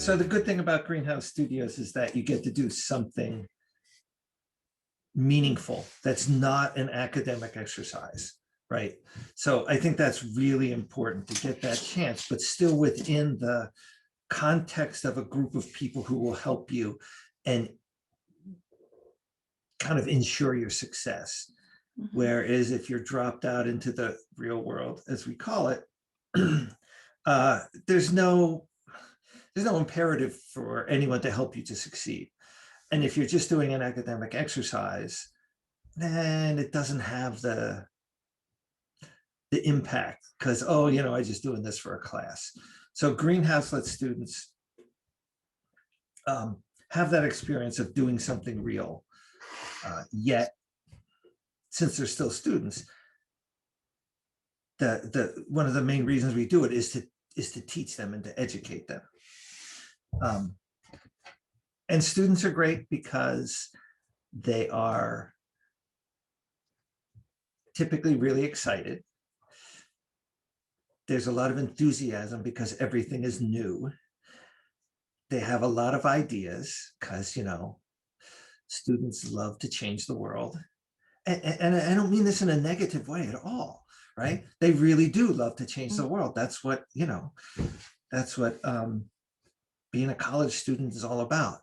So the good thing about Greenhouse Studios is that you get to do something meaningful that's not an academic exercise, right? So I think that's really important to get that chance, but still within the context of a group of people who will help you and kind of ensure your success. Mhm. Whereas if you're dropped out into the real world, as we call it, there's no imperative for anyone to help you to succeed. And if you're just doing an academic exercise, then it doesn't have the impact because, oh, you know, I'm just doing this for a class. So Greenhouse lets students have that experience of doing something real. Yet, since they're still students, one of the main reasons we do it is to teach them and to educate them. And students are great because they are typically really excited. There's a lot of enthusiasm because everything is new. They have a lot of ideas because, you know, students love to change the world. And I don't mean this in a negative way at all, right? They really do love to change the world. That's what, you know, that's what being a college student is all about.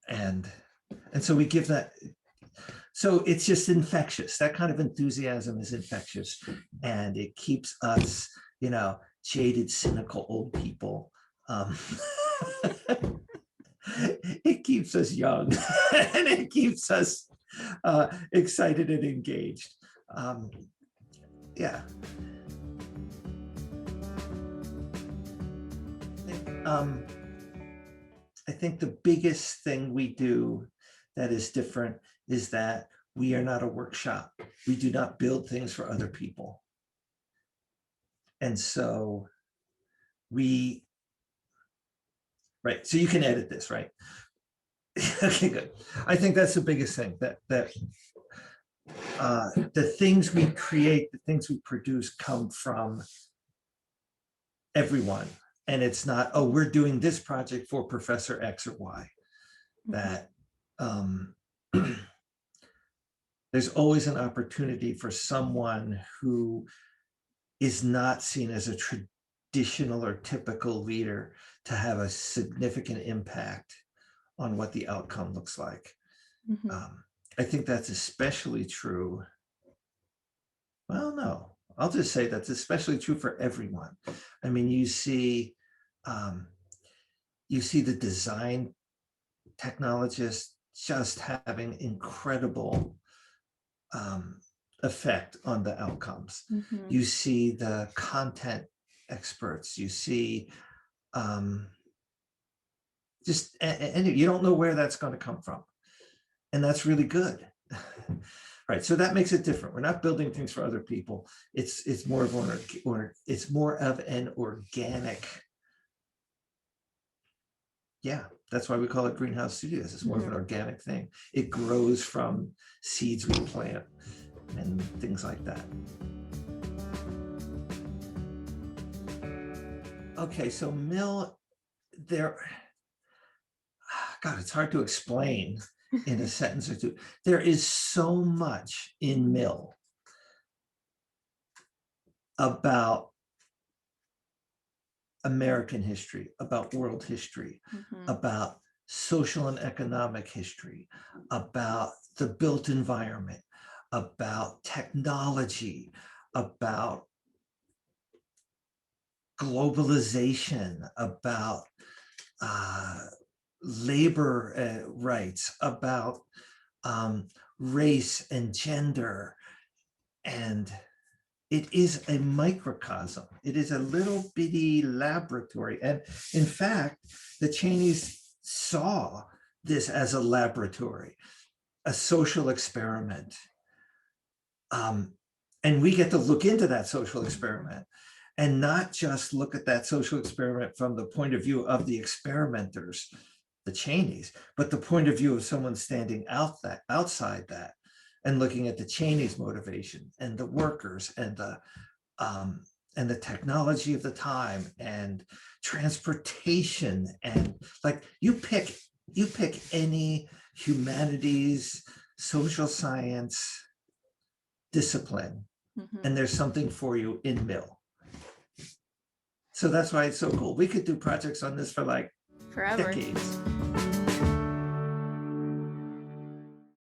And so we give that. So it's just infectious. That kind of enthusiasm is infectious. And it keeps us, you know, jaded, cynical old people. It keeps us young and it keeps us excited and engaged. Yeah. I think the biggest thing we do that is different is that we are not a workshop. We do not build things for other people. And so right, so you can edit this, right? Okay, good. I think that's the biggest thing, that the things we create, the things we produce come from everyone. And it's not, oh, we're doing this project for Professor X or Y. That there's always an opportunity for someone who is not seen as a traditional or typical leader to have a significant impact on what the outcome looks like. I think that's especially true. Well, no, I'll just say that's especially true for everyone. I mean, you see the design technologists just having incredible effect on the outcomes. You see the content experts, you see just, and you don't know where that's going to come from. And that's really good. Right. So that makes it different. We're not building things for other people. It's more of an organic. Yeah, that's why we call it Greenhouse Studios. It's more of an organic thing. It grows from seeds we plant and things like that. Okay, so Mill, God, it's hard to explain in a sentence or two. There is so much in Mill about American history, about world history, about social and economic history, about the built environment, about technology, about globalization, about labor rights, about race and gender. And it is a microcosm. It is a little bitty laboratory. And in fact, the Cheneys saw this as a laboratory, a social experiment. And we get to look into that social experiment and not just look at that social experiment from the point of view of the experimenters, the Cheneys, but the point of view of someone standing outside that and looking at the Cheneys' motivation and the workers and the and the technology of the time and transportation, and like you pick any humanities, social science discipline, and there's something for you in Mill. So that's why it's so cool. We could do projects on this for like Forever. decades.